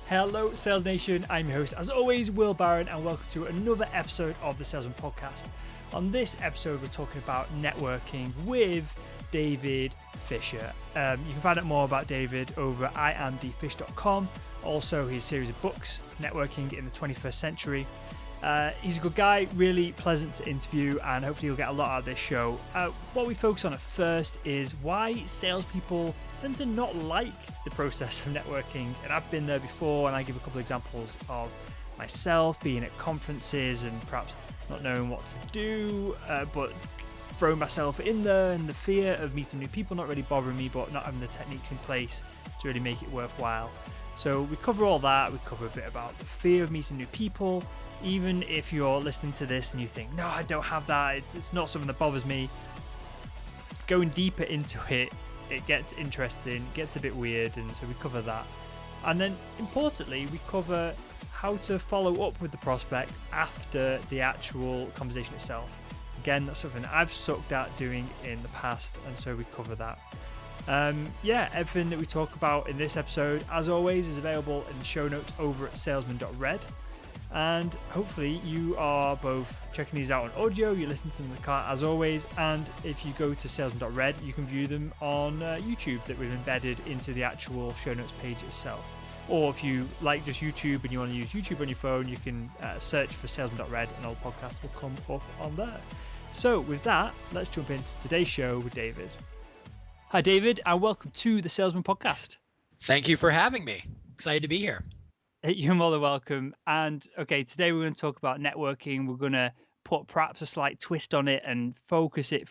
Hello, Sales Nation. I'm your host, as always, Will Barron, and welcome to another episode of the Salesman Podcast. On this episode, we're talking about networking with David Fisher. You can find out more about David over at iamthefish.com. Also, his series of books, Networking in the 21st Century. He's a good guy, really pleasant to interview, and hopefully you'll get a lot out of this show. What we focus on at first is why salespeople tend to not like the process of networking. And I've been there before, and I give a couple of examples of myself being at conferences and perhaps not knowing what to do, but throwing myself in there, and the fear of meeting new people not really bothering me, but not having the techniques in place to really make it worthwhile. So we cover all that. We cover a bit about the fear of meeting new people. Even if you're listening to this and you think, no, I don't have that, it's not something that bothers me, going deeper into it, it gets interesting, gets a bit weird, and so we cover that. And then importantly, we cover how to follow up with the prospect after the actual conversation itself. Again, that's something I've sucked at doing in the past, and so we cover that. Everything that we talk about in this episode, as always, is available in the show notes over at salesman.red. And hopefully you are both checking these out on audio, you listen to them in the car as always, and if you go to salesman.red, you can view them on YouTube that we've embedded into the actual show notes page itself. Or if you like just YouTube and you want to use YouTube on your phone, you can search for salesman.red and all podcasts will come up on there. So with that, let's jump into today's show with David. Hi David, and welcome to the Salesman Podcast. Thank you for having me. Excited to be here. You're more than welcome. And okay, today we're going to talk about networking. We're going to put perhaps a slight twist on it and focus it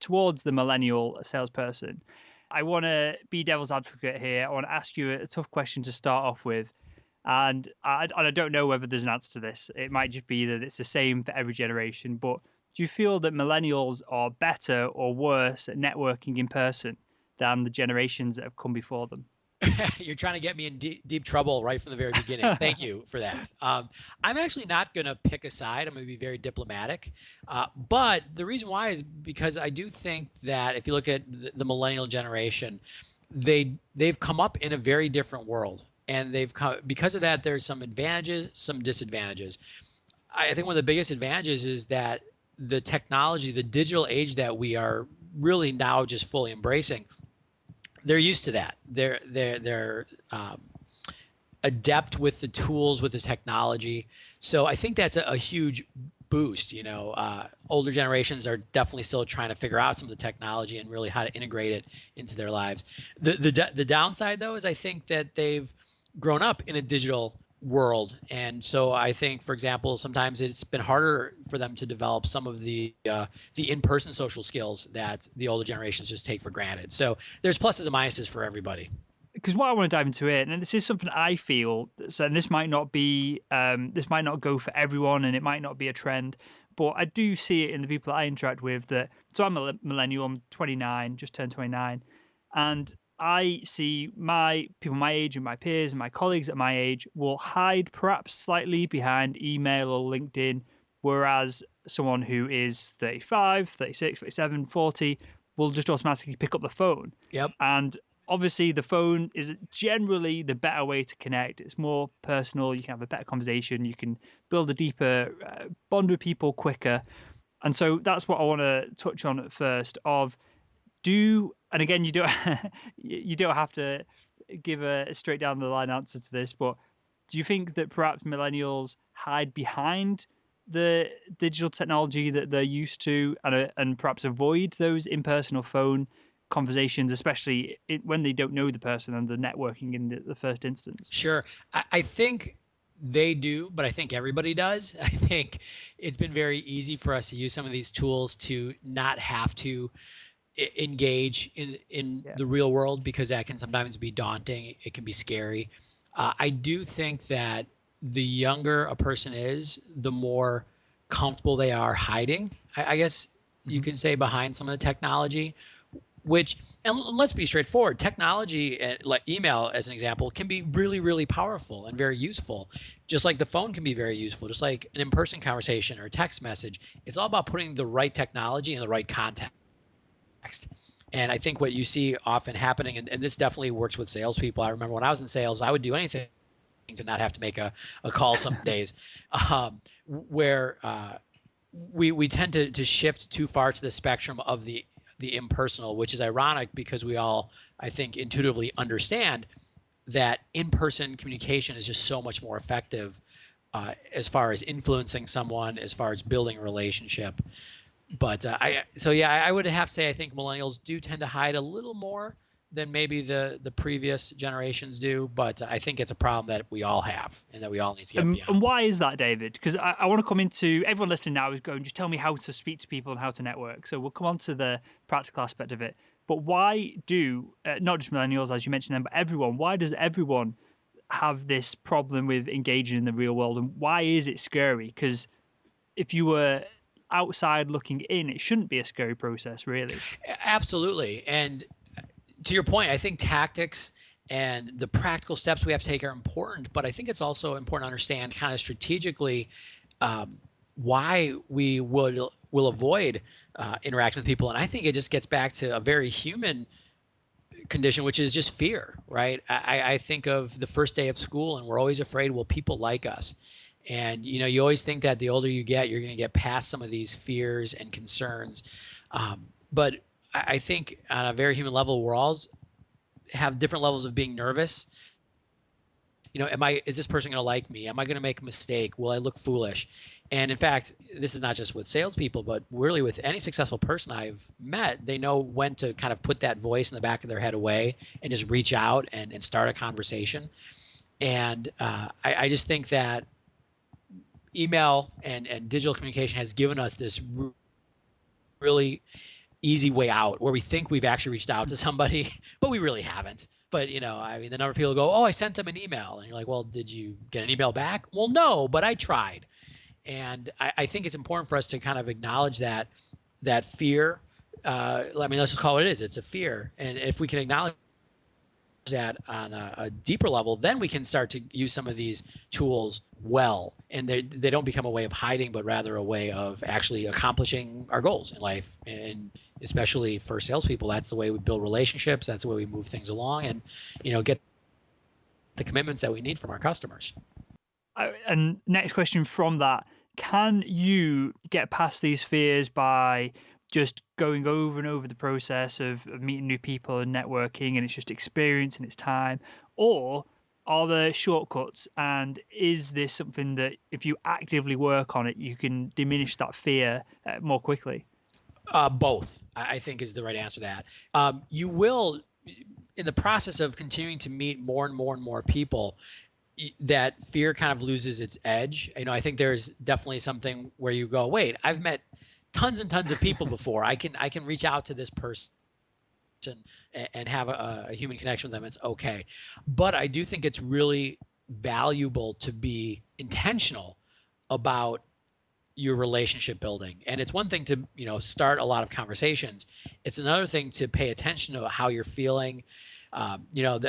towards the millennial salesperson. I want to be devil's advocate here. I want to ask you a tough question to start off with. And I don't know whether there's an answer to this. It might just be that it's the same for every generation. But do you feel that millennials are better or worse at networking in person than the generations that have come before them? You're trying to get me in deep trouble right from the very beginning. Thank you for that. I'm actually not going to pick a side. I'm going to be very diplomatic. But the reason why is because I do think that if you look at the millennial generation, they've come up in a very different world. And because of that, there's some advantages, some disadvantages. I think one of the biggest advantages is that the technology, the digital age that we are really now just fully embracing, they're used to that. They're adept with the tools, with the technology. So I think that's a huge boost. Older generations are definitely still trying to figure out some of the technology and really how to integrate it into their lives. The downside, though, is I think that they've grown up in a digital world, and so I think, for example, sometimes it's been harder for them to develop some of the in-person social skills that the older generations just take for granted. So there's pluses and minuses for everybody. Because what I want to dive into it, and this is something I feel, so and this might not go for everyone, and it might not be a trend, but I do see it in the people that I interact with. So I'm a millennial, I'm 29, just turned 29, and I see my people my age and my peers and my colleagues at my age will hide perhaps slightly behind email or LinkedIn, whereas someone who is 35, 36, 37, 40 will just automatically pick up the phone. Yep. And obviously the phone is generally the better way to connect. It's more personal. You can have a better conversation. You can build a deeper bond with people quicker. And so that's what I want to touch on at first and again, you don't have to give a straight down the line answer to this, but do you think that perhaps millennials hide behind the digital technology that they're used to and perhaps avoid those in-person or phone conversations, especially when they don't know the person and the networking in the first instance? Sure. I think they do, but I think everybody does. I think it's been very easy for us to use some of these tools to not have to engage in the real world, because that can sometimes be daunting. It can be scary. I do think that the younger a person is, the more comfortable they are hiding, I guess you can say, behind some of the technology, and let's be straightforward, technology, like email as an example, can be really, really powerful and very useful. Just like the phone can be very useful, just like an in-person conversation or a text message. It's all about putting the right technology in the right context. And I think what you see often happening, and this definitely works with salespeople. I remember when I was in sales, I would do anything to not have to make a call some days, where we tend to shift too far to the spectrum of the impersonal, which is ironic because we all, I think, intuitively understand that in-person communication is just so much more effective as far as influencing someone, as far as building a relationship. But I would have to say I think millennials do tend to hide a little more than maybe the previous generations do. But I think it's a problem that we all have and that we all need to get beyond. And why is that, David? Because I want to come into everyone listening now is going, just tell me how to speak to people and how to network. So we'll come on to the practical aspect of it. But why do, not just millennials, as you mentioned them, but everyone, why does everyone have this problem with engaging in the real world? And why is it scary? Because if you were outside looking in, it shouldn't be a scary process, really. Absolutely. And to your point, I think tactics and the practical steps we have to take are important, but I think it's also important to understand kind of strategically why we will avoid interacting with people. And I think it just gets back to a very human condition, which is just fear, right? I think of the first day of school and we're always afraid, will people like us? And, you always think that the older you get, you're going to get past some of these fears and concerns. But I think on a very human level, we're all have different levels of being nervous. Is this person going to like me? Am I going to make a mistake? Will I look foolish? And in fact, this is not just with salespeople, but really with any successful person I've met, they know when to kind of put that voice in the back of their head away and just reach out and start a conversation. And I just think that email and digital communication has given us this really easy way out where we think we've actually reached out to somebody, but we really haven't. But, the number of people go, oh, I sent them an email. And you're like, well, did you get an email back? Well, no, but I tried. And I think it's important for us to kind of acknowledge that fear. Let's just call it what it is. It's a fear. And if we can acknowledge that on a deeper level, then we can start to use some of these tools well, and they don't become a way of hiding, but rather a way of actually accomplishing our goals in life. And especially for salespeople, that's the way we build relationships. That's the way we move things along, and get the commitments that we need from our customers. And next question from that: can you get past these fears by just going over and over the process of meeting new people and networking, and it's just experience and it's time? Or are there shortcuts, and is this something that if you actively work on it, you can diminish that fear more quickly? Both, I think, is the right answer to that. You will, in the process of continuing to meet more and more and more people, that fear kind of loses its edge. I think there's definitely something where you go, wait, I've met tons and tons of people before. I can reach out to this person and have a human connection with them. It's okay. But I do think it's really valuable to be intentional about your relationship building. And it's one thing to, start a lot of conversations. It's another thing to pay attention to how you're feeling. I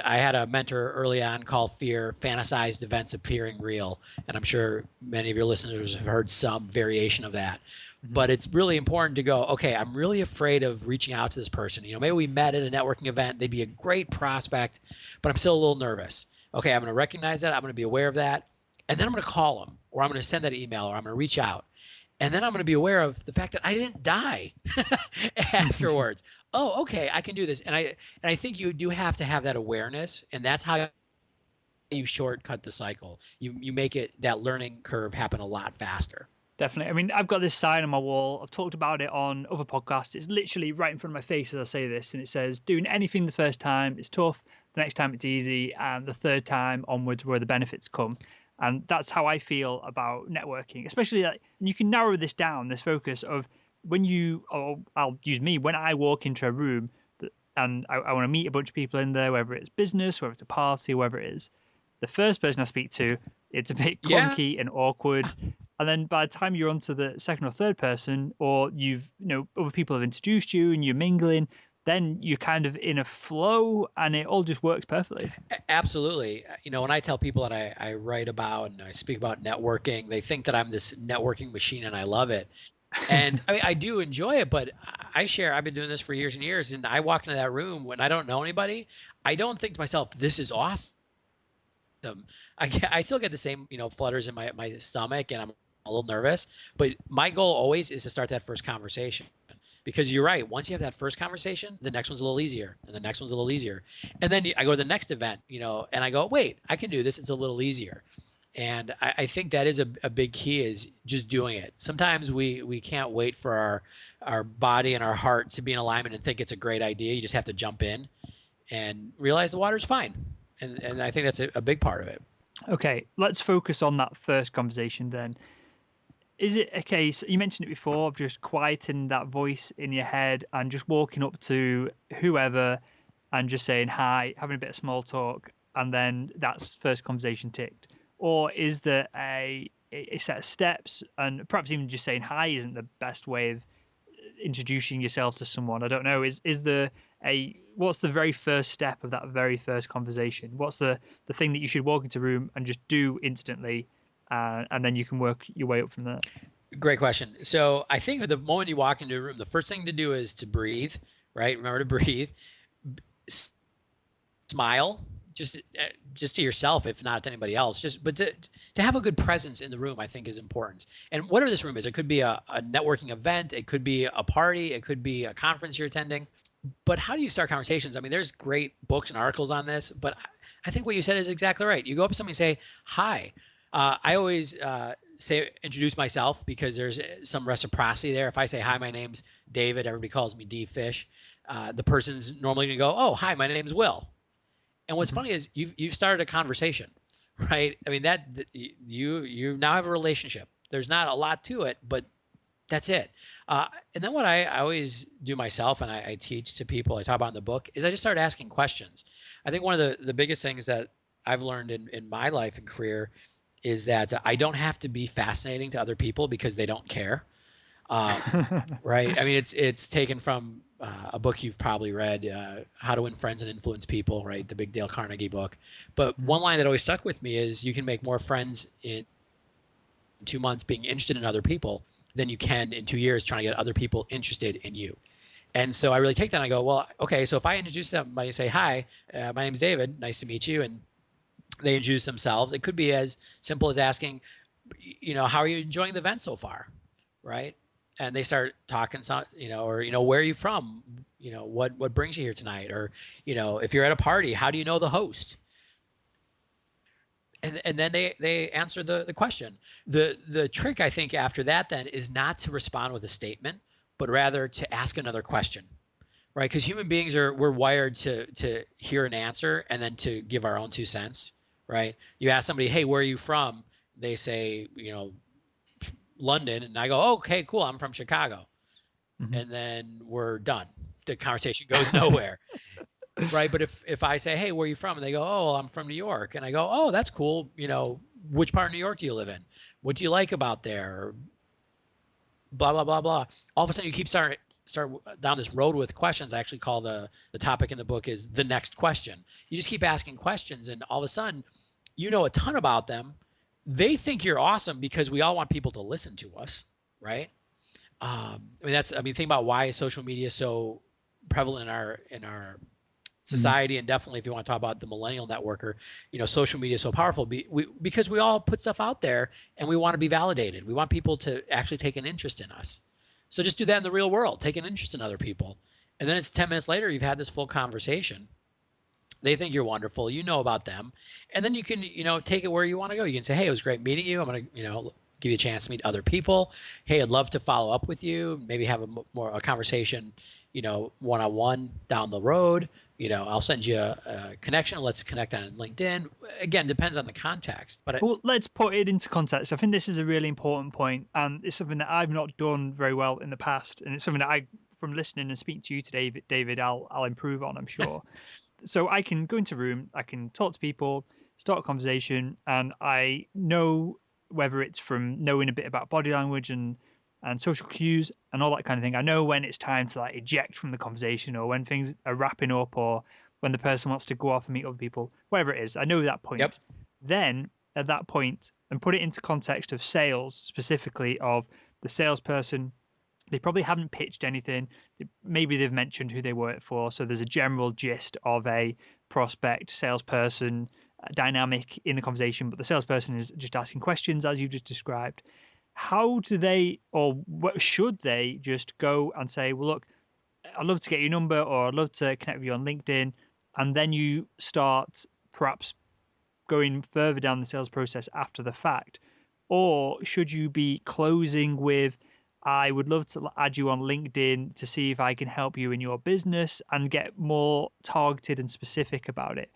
had a mentor early on call fear fantasized events appearing real. And I'm sure many of your listeners have heard some variation of that. But it's really important to go, okay, I'm really afraid of reaching out to this person. Maybe we met at a networking event. They'd be a great prospect, but I'm still a little nervous. Okay, I'm going to recognize that. I'm going to be aware of that. And then I'm going to call them, or I'm going to send that email, or I'm going to reach out. And then I'm going to be aware of the fact that I didn't die afterwards. Oh, okay, I can do this. And I think you do have to have that awareness, and that's how you shortcut the cycle. You make that learning curve happen a lot faster. Definitely. I've got this sign on my wall. I've talked about it on other podcasts. It's literally right in front of my face as I say this. And it says, doing anything the first time is tough. The next time it's easy. And the third time onwards where the benefits come. And that's how I feel about networking, especially and you can narrow this down, this focus of when I'll use me, when I walk into a room and I want to meet a bunch of people in there, whether it's business, whether it's a party, whatever it is. The first person I speak to, it's a bit clunky and awkward. And then by the time you're on to the second or third person, or other people have introduced you and you're mingling, then you're kind of in a flow and it all just works perfectly. Absolutely. When I tell people that I write about and I speak about networking, they think that I'm this networking machine and I love it. And I do enjoy it, but I've been doing this for years and years. And I walk into that room when I don't know anybody. I don't think to myself, this is awesome. I still get the same, flutters in my stomach, and I'm a little nervous. But my goal always is to start that first conversation, because you're right. Once you have that first conversation, the next one's a little easier, and the next one's a little easier, and then I go to the next event, and I go, wait, I can do this. It's a little easier. And I think that is a big key, is just doing it. Sometimes we can't wait for our body and our heart to be in alignment and think it's a great idea. You just have to jump in and realize the water's fine. And I think that's a big part of it. Okay, let's focus on that first conversation then. Is it a case, you mentioned it before, of just quieting that voice in your head and just walking up to whoever and just saying hi, having a bit of small talk, and then that's first conversation ticked? Or is there a set of steps, and perhaps even just saying hi isn't the best way of introducing yourself to someone? I don't know. Is there what's the very first step of that very first conversation? What's the thing that you should walk into a room and just do instantly, and then you can work your way up from there? Great question. So I think the moment you walk into a room, the first thing to do is to breathe, right? Remember to breathe. Smile, just to yourself, if not to anybody else. But to have a good presence in the room, I think, is important. And whatever this room is, it could be a networking event, it could be a party, it could be a conference you're attending. But how do you start conversations? I mean, there's great books and articles on this, but I think what you said is exactly right. You go up to somebody and say, hi. I always introduce myself, because there's some reciprocity there. If I say, hi, my name's David, everybody calls me D Fish. The person's normally going to go, oh, hi, my name's Will. And what's funny is you've started a conversation, right? I mean, that you now have a relationship. There's not a lot to it, but that's it. And then what I always do myself, and I teach to people, I talk about in the book, is I just start asking questions. I think one of the biggest things that I've learned in my life and career is that I don't have to be fascinating to other people because they don't care. Right? I mean, it's taken from a book you've probably read, How to Win Friends and Influence People, right? The big Dale Carnegie book. But one line that always stuck with me is, you can make more friends in 2 months being interested in other people than you can in 2 years trying to get other people interested in you. And so I really take that and I go, well, okay, so if I introduce somebody and say, hi, my name's David, nice to meet you, and they introduce themselves, it could be as simple as asking, how are you enjoying the event so far, right? And they start talking, or, where are you from? What brings you here tonight? Or, if you're at a party, how do you know the host? And then they answer the question. The trick, I think, after that then is not to respond with a statement, but rather to ask another question, right? Because human beings we're wired to hear an answer and then to give our own 2 cents, right? You ask somebody, hey, where are you from? They say, London, and I go, oh, okay, cool, I'm from Chicago. Mm-hmm. And then we're done. The conversation goes nowhere. Right? But if I say, hey, where are you from? And they go, oh, I'm from New York. And I go, oh, that's cool. Which part of New York do you live in? What do you like about there? Blah, blah, blah, blah. All of a sudden you keep start down this road with questions. I actually call the topic in the book is the next question. You just keep asking questions, and all of a sudden you know a ton about them. They think you're awesome because we all want people to listen to us, right? Think about why social media is so prevalent in our society, and definitely if you want to talk about the millennial networker, social media is so powerful because we all put stuff out there and we want to be validated. We want people to actually take an interest in us. So just do that in the real world. Take an interest in other people, and then it's 10 minutes later you've had this full conversation. They think you're wonderful. You know about them. And then you can, take it where you want to go. You can say, hey, it was great meeting you. I'm going to, give you a chance to meet other people. Hey, I'd love to follow up with you. Maybe have a conversation, one-on-one down the road. I'll send you a connection. Let's connect on LinkedIn. Again, depends on the context. But well, let's put it into context. I think this is a really important point, and it's something that I've not done very well in the past, and it's something that from listening and speaking to you today, David, I'll improve on, I'm sure. So I can go into a room, I can talk to people, start a conversation, and I know whether it's from knowing a bit about body language and social cues and all that kind of thing. I know when it's time to eject from the conversation, or when things are wrapping up, or when the person wants to go off and meet other people, whatever it is. I know that point. Yep. Then at that point, and put it into context of sales, specifically of the salesperson, they probably haven't pitched anything. Maybe they've mentioned who they work for. So there's a general gist of a prospect, salesperson, dynamic in the conversation, but the salesperson is just asking questions as you've just described. How do they, or what should they just go and say, well, look, I'd love to get your number, or I'd love to connect with you on LinkedIn, and then you start perhaps going further down the sales process after the fact? Or should you be closing with, I would love to add you on LinkedIn to see if I can help you in your business, and get more targeted and specific about it?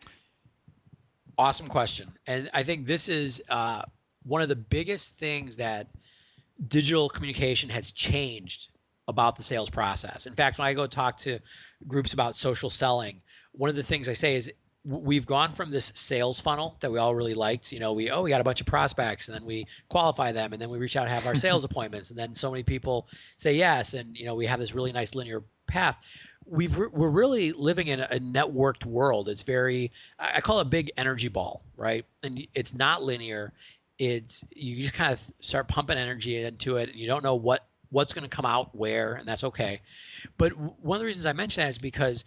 Awesome question. And I think this is one of the biggest things that digital communication has changed about the sales process. In fact, when I go talk to groups about social selling, one of the things I say is we've gone from this sales funnel that we all really liked. We got a bunch of prospects, and then we qualify them, and then we reach out and have our sales appointments, and then so many people say yes, and we have this really nice linear path. We're really living in a networked world. It's very, I call it a big energy ball, right? And it's not linear. It's, you just kind of start pumping energy into it, and you don't know what's going to come out where, and that's okay. But one of the reasons I mention that is because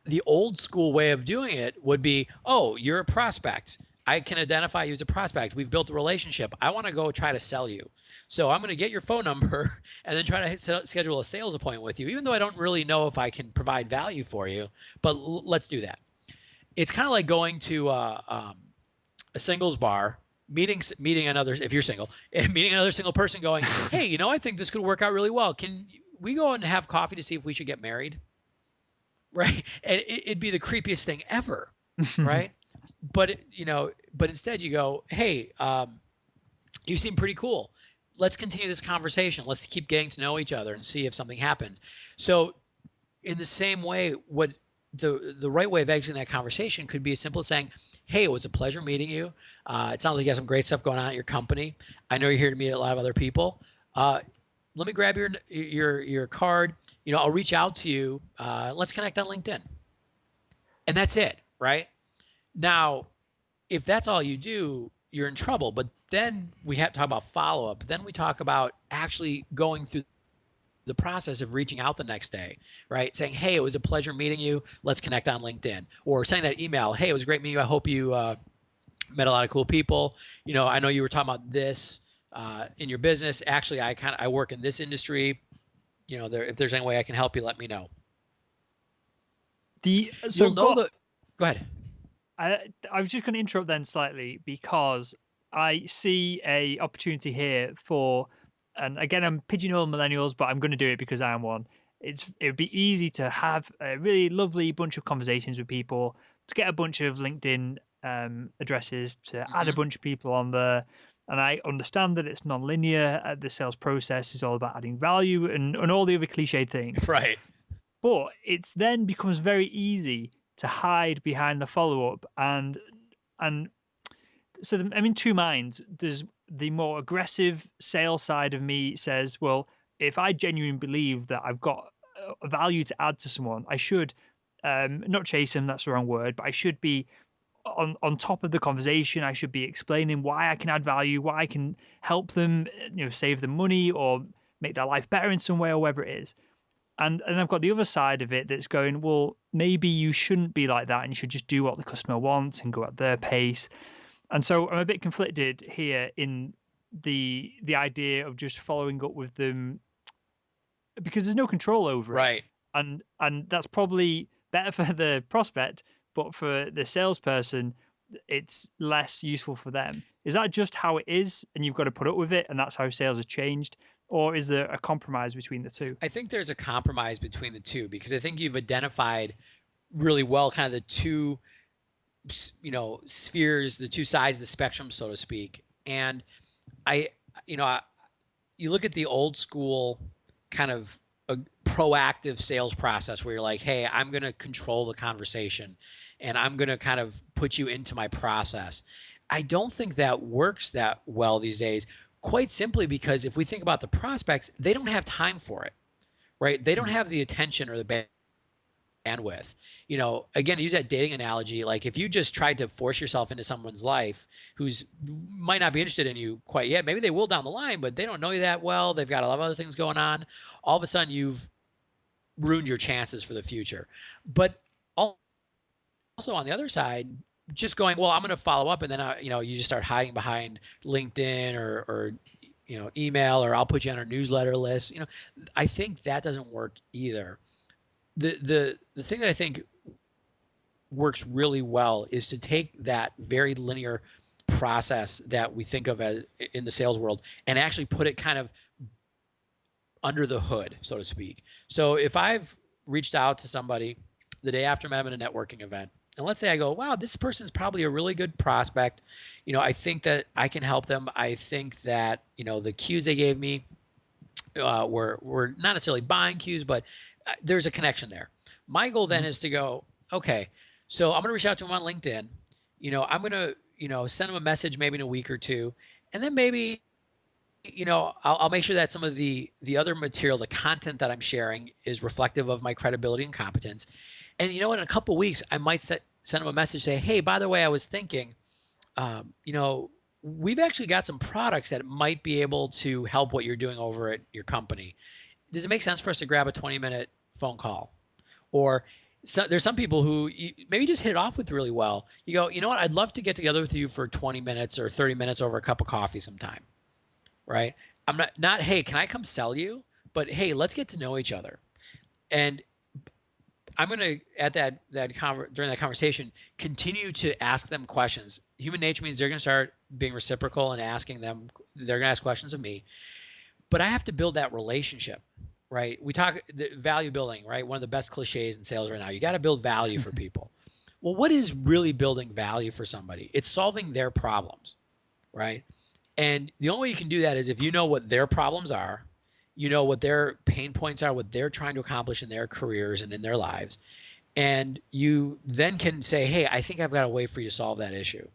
the old school way of doing it would be, oh, you're a prospect. I can identify you as a prospect. We've built a relationship. I want to go try to sell you. So I'm going to get your phone number and then try to schedule a sales appointment with you, even though I don't really know if I can provide value for you. But let's do that. It's kind of like going to a singles bar, meeting another, if you're single, and meeting another single person going, hey, I think this could work out really well. Can we go and have coffee to see if we should get married? Right. And it'd be the creepiest thing ever. Right. But, but instead you go, hey, you seem pretty cool. Let's continue this conversation. Let's keep getting to know each other and see if something happens. So in the same way, what the right way of exiting that conversation could be as simple as saying, hey, it was a pleasure meeting you. It sounds like you have some great stuff going on at your company. I know you're here to meet a lot of other people. Let me grab your card. I'll reach out to you. Let's connect on LinkedIn. And that's it, right? Now, if that's all you do, you're in trouble. But then we have to talk about follow-up. Then we talk about actually going through the process of reaching out the next day, right? Saying, hey, it was a pleasure meeting you. Let's connect on LinkedIn. Or sending that email, hey, it was great meeting you. I hope you met a lot of cool people. I know you were talking about this in your business. Actually, I work in this industry. If there's any way I can help you, let me know. Go ahead. I was just going to interrupt then slightly, because I see a opportunity here for, and again, I'm pigeonholing millennials, but I'm going to do it because I am one. It would be easy to have a really lovely bunch of conversations with people, to get a bunch of LinkedIn addresses, to add a bunch of people on there. And I understand that it's non-linear. The sales process is all about adding value and all the other cliched things. Right. But it's then becomes very easy to hide behind the follow-up. And so I'm in two minds. There's the more aggressive sales side of me says, well, if I genuinely believe that I've got a value to add to someone, I should not chase them, that's the wrong word, but I should be on top of the conversation. I should be explaining why I can add value, why I can help them, save them money or make their life better in some way, or whatever it is. And I've got the other side of it that's going, well, maybe you shouldn't be like that, and you should just do what the customer wants and go at their pace. And so I'm a bit conflicted here in the idea of just following up with them, because there's no control over it. Right. And that's probably better for the prospect, but for the salesperson, it's less useful for them. Is that just how it is, and you've got to put up with it, and that's how sales has changed? Or is there a compromise between the two? I think there's a compromise between the two, because I think you've identified really well kind of the two, spheres, the two sides of the spectrum, so to speak. And you look at the old school kind of a proactive sales process where you're like, hey, I'm going to control the conversation and I'm going to kind of put you into my process. I don't think that works that well these days. Quite simply because if we think about the prospects, they don't have time for it, right? They don't have the attention or the bandwidth. Again, use that dating analogy. Like if you just tried to force yourself into someone's life who's might not be interested in you quite yet, maybe they will down the line, but they don't know you that well. They've got a lot of other things going on. All of a sudden, you've ruined your chances for the future. But also on the other side, just going, well, I'm going to follow up, and then you just start hiding behind LinkedIn or email, or I'll put you on our newsletter list. I think that doesn't work either. The thing that I think works really well is to take that very linear process that we think of as in the sales world and actually put it kind of under the hood, so to speak. So if I've reached out to somebody the day after I met them at a networking event, and let's say I go, wow, this person's probably a really good prospect. I think that I can help them. I think that, the cues they gave me were not necessarily buying cues, but there's a connection there. My goal then is to go, okay, so I'm going to reach out to them on LinkedIn. I'm going to, send them a message maybe in a week or two. And then maybe, I'll make sure that some of the other material, the content that I'm sharing is reflective of my credibility and competence. And in a couple of weeks, I might send them a message, say, hey, by the way, I was thinking, we've actually got some products that might be able to help what you're doing over at your company. Does it make sense for us to grab a 20-minute phone call? Or there's some people who maybe just hit it off with really well. You go, you know what? I'd love to get together with you for 20 minutes or 30 minutes over a cup of coffee sometime, right? I'm not, hey, can I come sell you? But hey, let's get to know each other. And I'm going to, at during that conversation, continue to ask them questions. Human nature means they're going to start being reciprocal and asking them, they're going to ask questions of me. But I have to build that relationship, right? We talk the value building, right? One of the best cliches in sales right now. You got to build value for people. Well, what is really building value for somebody? It's solving their problems, right? And the only way you can do that is if you know what their problems are, you know what their pain points are, what they're trying to accomplish in their careers and in their lives. And you then can say, hey, I think I've got a way for you to solve that issue.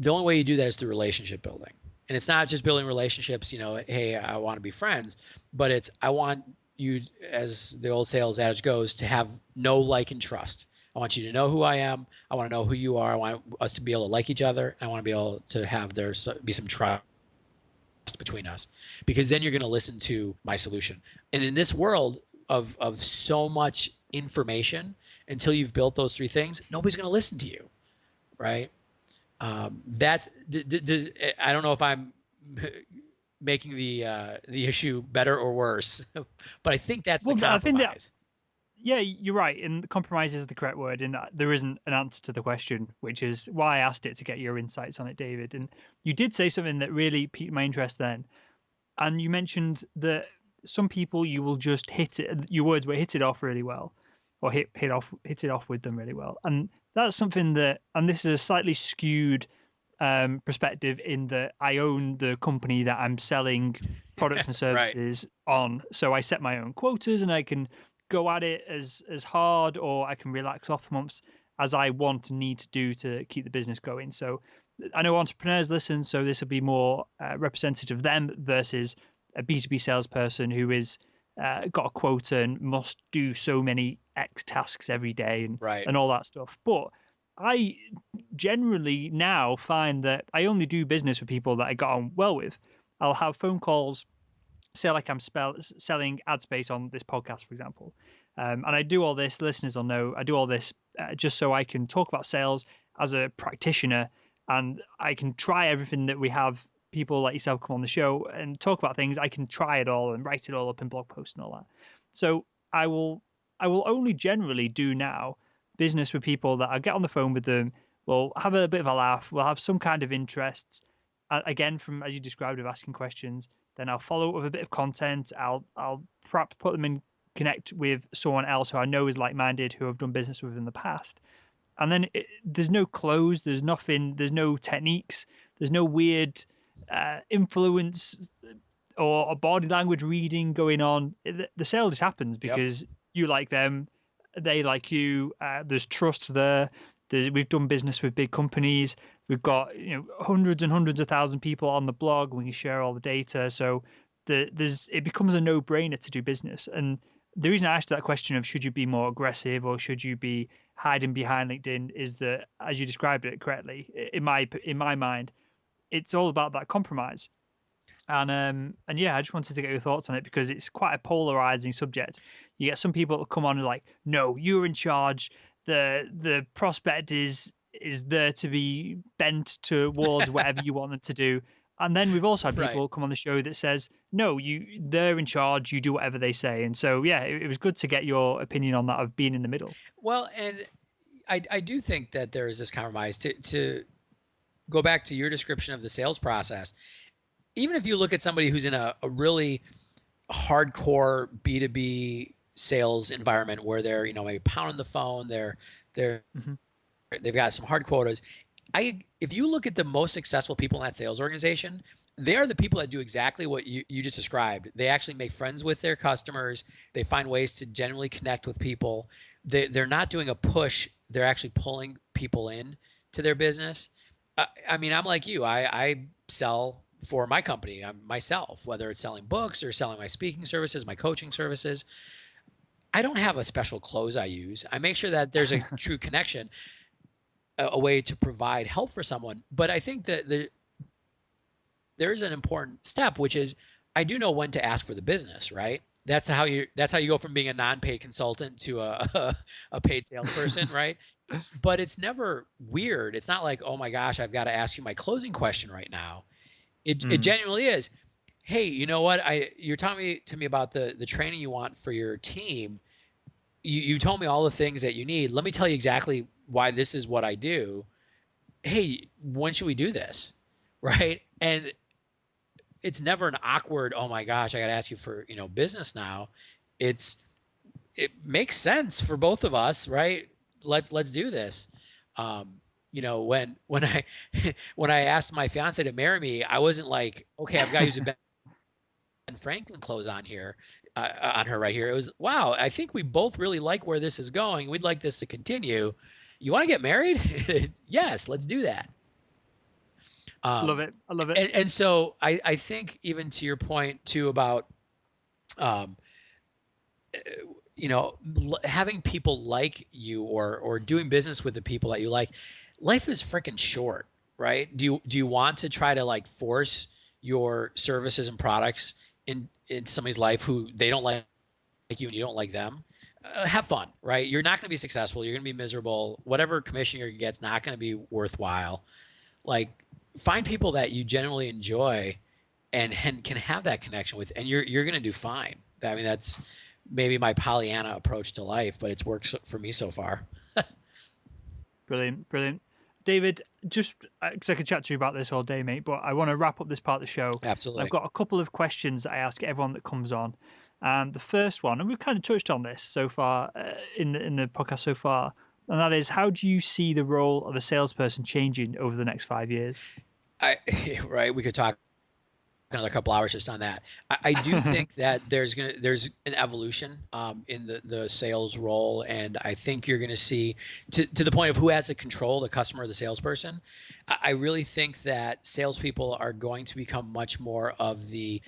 The only way you do that is through relationship building. And it's not just building relationships, hey, I want to be friends, but it's, I want you, as the old sales adage goes, to have know, like, and trust. I want you to know who I am. I want to know who you are. I want us to be able to like each other. I want to be able to have there be some trust between us, because then you're going to listen to my solution. And in this world of so much information, until you've built those three things, nobody's going to listen to you, right? That's I don't know if I'm making the issue better or worse, but I think that's the compromise. I think that, yeah, you're right. And compromise is the correct word. In that there isn't an answer to the question, which is why I asked it, to get your insights on it, David. And you did say something that really piqued my interest then. And you mentioned that some people you will just hit it. Your words were hit it off really well, or hit it off with them really well. And that's something that, and this is a slightly skewed perspective in that I own the company that I'm selling products and services on. So I set my own quotas, and I can go at it as hard, or I can relax off months as I want and need to do to keep the business going. So I know entrepreneurs listen, so this will be more representative of them versus a B2B salesperson who is got a quota and must do so many X tasks every day and all that stuff. But I generally now find that I only do business with people that I got on well with. I'll have phone calls, say like I'm selling ad space on this podcast, for example. And I do all this, listeners will know, I do all this just so I can talk about sales as a practitioner, and I can try everything that we have people like yourself come on the show and talk about things. I can try it all and write it all up in blog posts and all that. So I will only generally do now business with people that I get on the phone with them, we'll have a bit of a laugh, we'll have some kind of interests. Again, from as you described, of asking questions, then I'll follow up with a bit of content. I'll perhaps put them in connect with someone else who I know is like-minded, who I've done business with in the past. And then there's no close, there's nothing, there's no techniques, there's no weird influence or body language reading going on. The sale just happens because you like them, they like you. There's trust there. We've done business with big companies. We've got hundreds and hundreds of thousand people on the blog. We can share all the data, so it becomes a no-brainer to do business. And the reason I asked that question of should you be more aggressive or should you be hiding behind LinkedIn is that, as you described it correctly, in my mind, it's all about that compromise. And yeah, I just wanted to get your thoughts on it because it's quite a polarizing subject. You get some people that come on and like, no, you're in charge. The prospect is is there to be bent towards whatever you want them to do. And then we've also had Right. people come on the show that says, no, they're in charge, you do whatever they say. And so, yeah, it was good to get your opinion on that of being in the middle. Well, and I do think that there is this compromise to go back to your description of the sales process. Even if you look at somebody who's in a really hardcore B2B sales environment where they're, maybe pounding the phone, Mhm. they've got some hard quotas. If you look at the most successful people in that sales organization, they are the people that do exactly what you just described. They actually make friends with their customers. They find ways to genuinely connect with people. They're not doing a push. They're actually pulling people in to their business. I mean, I'm like you. I sell for my company, myself, whether it's selling books or selling my speaking services, my coaching services. I don't have a special close I use. I make sure that there's a true connection, a way to provide help for someone. But I think that there's an important step, which is I do know when to ask for the business, right? That's how you go from being a non-paid consultant to a paid salesperson, right? But it's never weird. It's not like, oh my gosh, I've got to ask you my closing question right now. It genuinely is. Hey, you know what? You're telling to me about the training you want for your team. You told me all the things that you need. Let me tell you exactly why this is what I do. Hey, when should we do this? Right? And it's never an awkward, oh my gosh, I got to ask you for, business now. It makes sense for both of us, right? Let's do this. When I when I asked my fiance to marry me, I wasn't like, okay, I've got to use a Ben Franklin close on here, on her right here. It was, wow, I think we both really like where this is going. We'd like this to continue. You want to get married? Yes, let's do that. Love it. I love it. And so I think, even to your point too about, um, having people like you, or doing business with the people that you like. Life is freaking short, right? Do you want to try to like force your services and products in somebody's life who they don't like you and you don't like them? Have fun, right? You're not going to be successful. You're going to be miserable. Whatever commission you're going to get is not going to be worthwhile. Like, find people that you genuinely enjoy and can have that connection with, and you're going to do fine. I mean, that's maybe my Pollyanna approach to life, but it's worked for me so far. Brilliant, brilliant. David, just because I could chat to you about this all day, mate, but I want to wrap up this part of the show. Absolutely. I've got a couple of questions that I ask everyone that comes on. The first one, and we've kind of touched on this so far in the podcast so far, and that is, how do you see the role of a salesperson changing over the next 5 years? Right. We could talk another couple hours just on that. I do think that there's an evolution in the sales role, and I think you're going to see, to the point of who has the control, the customer or the salesperson. I really think that salespeople are going to become much more of the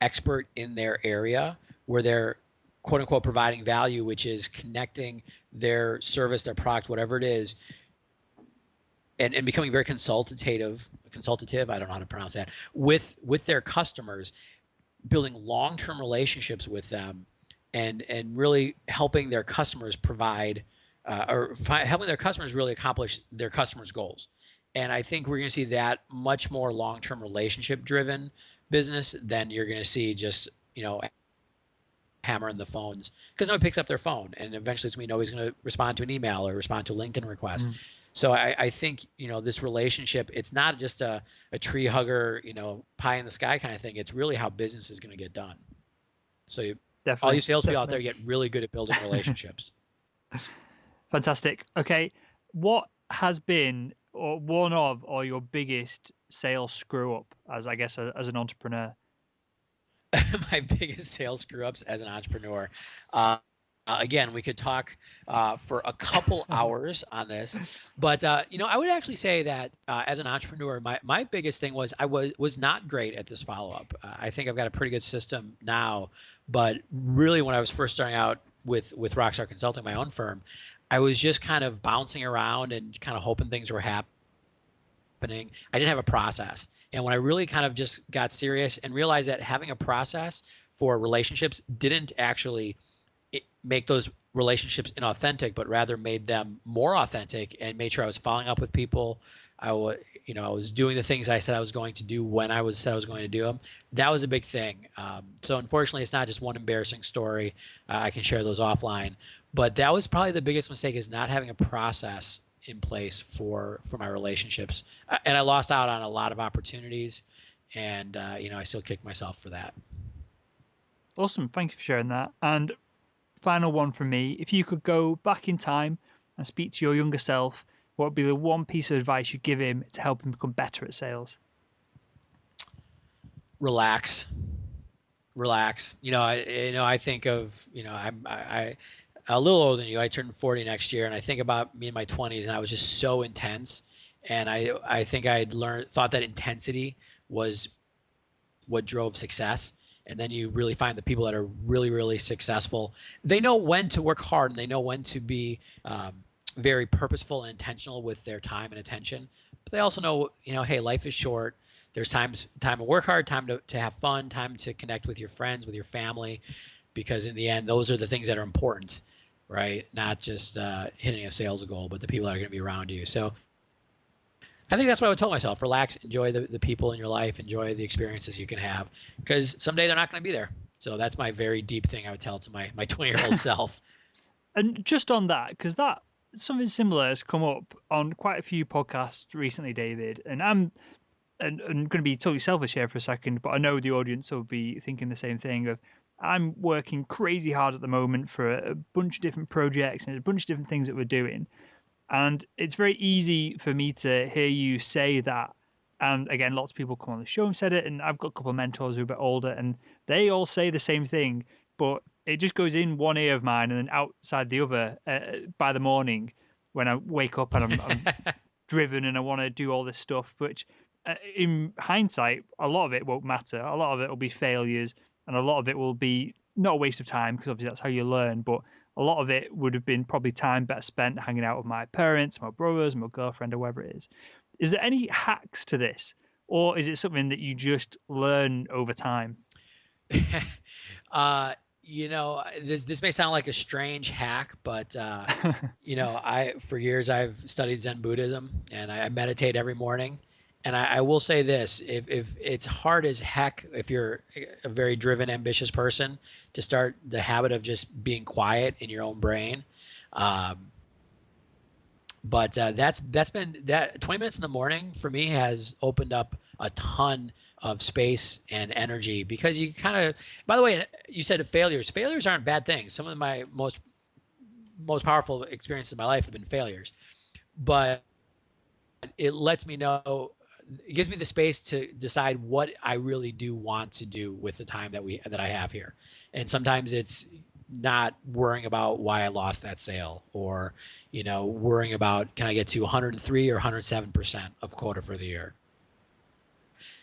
expert in their area, where they're quote unquote providing value, which is connecting their service, their product, whatever it is, and becoming very consultative, I don't know how to pronounce that, with their customers, building long-term relationships with them, and really helping their customers provide, helping their customers really accomplish their customers' goals. And I think we're going to see that much more long-term relationship-driven business than you're going to see just, hammering the phones, because nobody picks up their phone, and eventually nobody's going to respond to an email or respond to a LinkedIn request. So I think, this relationship, it's not just a tree hugger, pie in the sky kind of thing. It's really how business is going to get done. So all you salespeople out there, get really good at building relationships. Fantastic. Okay. What has been one of your biggest sales screw up as an entrepreneur? My biggest sales screw ups as an entrepreneur. Again, we could talk for a couple hours on this, but I would actually say that as an entrepreneur, my biggest thing was I was not great at this follow up. I think I've got a pretty good system now, but really when I was first starting out with Rockstar Consulting, my own firm, I was just kind of bouncing around and kind of hoping things were happening. I didn't have a process. And when I really kind of just got serious and realized that having a process for relationships didn't actually make those relationships inauthentic, but rather made them more authentic and made sure I was following up with people. I was doing the things I said I was going to do when said I was going to do them. That was a big thing. So unfortunately, it's not just one embarrassing story. I can share those offline, but that was probably the biggest mistake, is not having a process in place for my relationships. And I lost out on a lot of opportunities, and I still kick myself for that. Awesome. Thank you for sharing that. And final one from me. If you could go back in time and speak to your younger self, what would be the one piece of advice you'd give him to help him become better at sales? Relax. I think of, I a little older than you. I turned 40 next year, and I think about me in my 20s, and I was just so intense. And I think thought that intensity was what drove success. And then you really find the people that are really, really successful. They know when to work hard, and they know when to be very purposeful and intentional with their time and attention. But they also know, hey, life is short. There's time to work hard, time to have fun, time to connect with your friends, with your family, because in the end, those are the things that are important, right? Not just hitting a sales goal, but the people that are going to be around you. So I think that's what I would tell myself. Relax, enjoy the people in your life, enjoy the experiences you can have, because someday they're not going to be there. So that's my very deep thing I would tell to my 20-year-old self. And just on that, because that something similar has come up on quite a few podcasts recently, David. And I'm going to be totally selfish here for a second, but I know the audience will be thinking the same thing. Of I'm working crazy hard at the moment for a bunch of different projects and a bunch of different things that we're doing. And it's very easy for me to hear you say that. And again, lots of people come on the show and said it, and I've got a couple of mentors who are a bit older, and they all say the same thing, but it just goes in one ear of mine and then outside the other by the morning when I wake up and I'm driven and I want to do all this stuff. Which, in hindsight, a lot of it won't matter. A lot of it will be failures, and a lot of it will be not a waste of time, because obviously that's how you learn, but a lot of it would have been probably time better spent hanging out with my parents, my brothers, my girlfriend, or whoever it is. Is there any hacks to this, or is it something that you just learn over time? This may sound like a strange hack, but I for years I've studied Zen Buddhism, and I meditate every morning. And I will say this: if it's hard as heck, if you're a very driven, ambitious person, to start the habit of just being quiet in your own brain. But that's been that 20 minutes in the morning for me has opened up a ton of space and energy, because you kind of, by the way, you said failures aren't bad things. Some of my most powerful experiences in my life have been failures, but it lets me know, it gives me the space to decide what I really do want to do with the time that I have here. And sometimes it's not worrying about why I lost that sale, or, worrying about, can I get to 103 or 107% of quota for the year?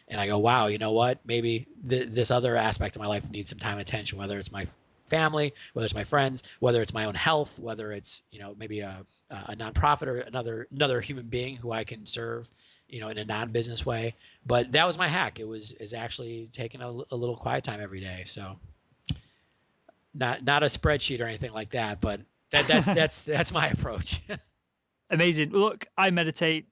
And I go, wow, you know what? Maybe this other aspect of my life needs some time and attention, whether it's my family, whether it's my friends, whether it's my own health, whether it's, maybe a nonprofit or another human being who I can serve, in a non-business way. But that was my hack. Is actually taking a little quiet time every day. So not a spreadsheet or anything like that, but that's my approach. Amazing. Look, I meditate.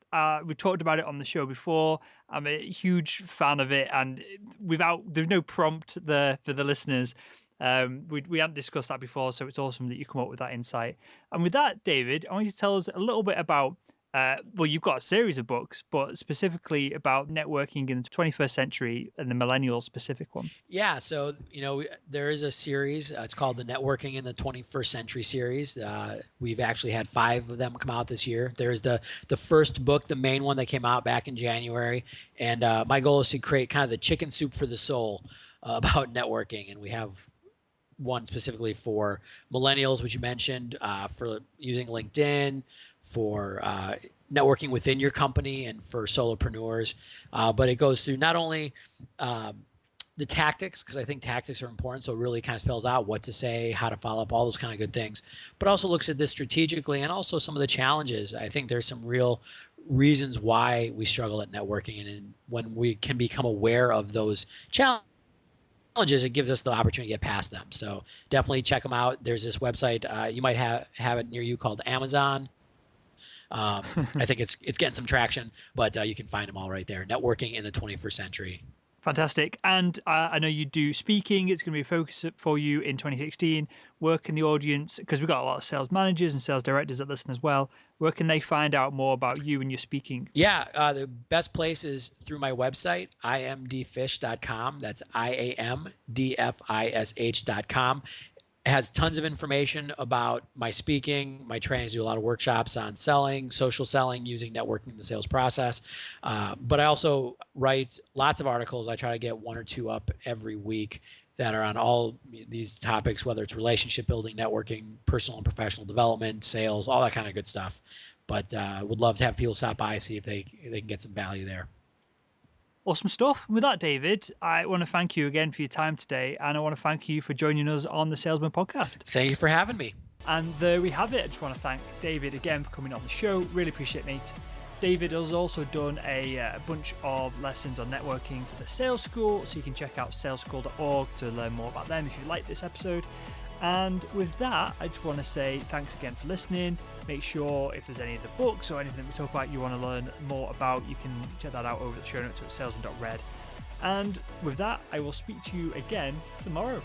We talked about it on the show before. I'm a huge fan of it, and there's no prompt there for the listeners. We hadn't discussed that before, so it's awesome that you come up with that insight. And with that, David, I want you to tell us a little bit about. Well, you've got a series of books, but specifically about networking in the 21st century and the millennial specific one. Yeah, so there is a series. It's called the Networking in the 21st Century series. We've actually had 5 of them come out this year. There's the first book, the main one that came out back in January, and my goal is to create kind of the chicken soup for the soul about networking, and we have one specifically for millennials, which you mentioned, for using LinkedIn, for networking within your company, and for solopreneurs. But it goes through not only the tactics, because I think tactics are important, so it really kind of spells out what to say, how to follow up, all those kind of good things, but also looks at this strategically, and also some of the challenges. I think there's some real reasons why we struggle at networking, and when we can become aware of those challenges, challenges, it gives us the opportunity to get past them. So definitely check them out. There's this website, you might have it near you, called Amazon. I think it's getting some traction, but you can find them all right there. Networking in the 21st century. Fantastic. And I know you do speaking. It's going to be a focus for you in 2016. Where can the audience, because we've got a lot of sales managers and sales directors that listen as well, where can they find out more about you and your speaking? Yeah, the best place is through my website, imdfish.com. That's IAMDFISH.com. It has tons of information about my speaking, my trainings. Do a lot of workshops on selling, social selling, using networking in the sales process. But I also write lots of articles. I try to get 1 or 2 up every week that are on all these topics, whether it's relationship building, networking, personal and professional development, sales, all that kind of good stuff. But would love to have people stop by, see if they can get some value there. Awesome stuff. With that, David, I want to thank you again for your time today, and I want to thank you for joining us on the Salesman Podcast. Thank you for having me. And there we have it. I just want to thank David again for coming on the show. Really appreciate it, mate. David has also done a bunch of lessons on networking for the Sales School, so you can check out saleschool.org to learn more about them if you like this episode. And with that, I just want to say thanks again for listening. Make sure if there's any of the books or anything we talk about you want to learn more about, you can check that out over the show notes at salesman.red. And with that, I will speak to you again tomorrow.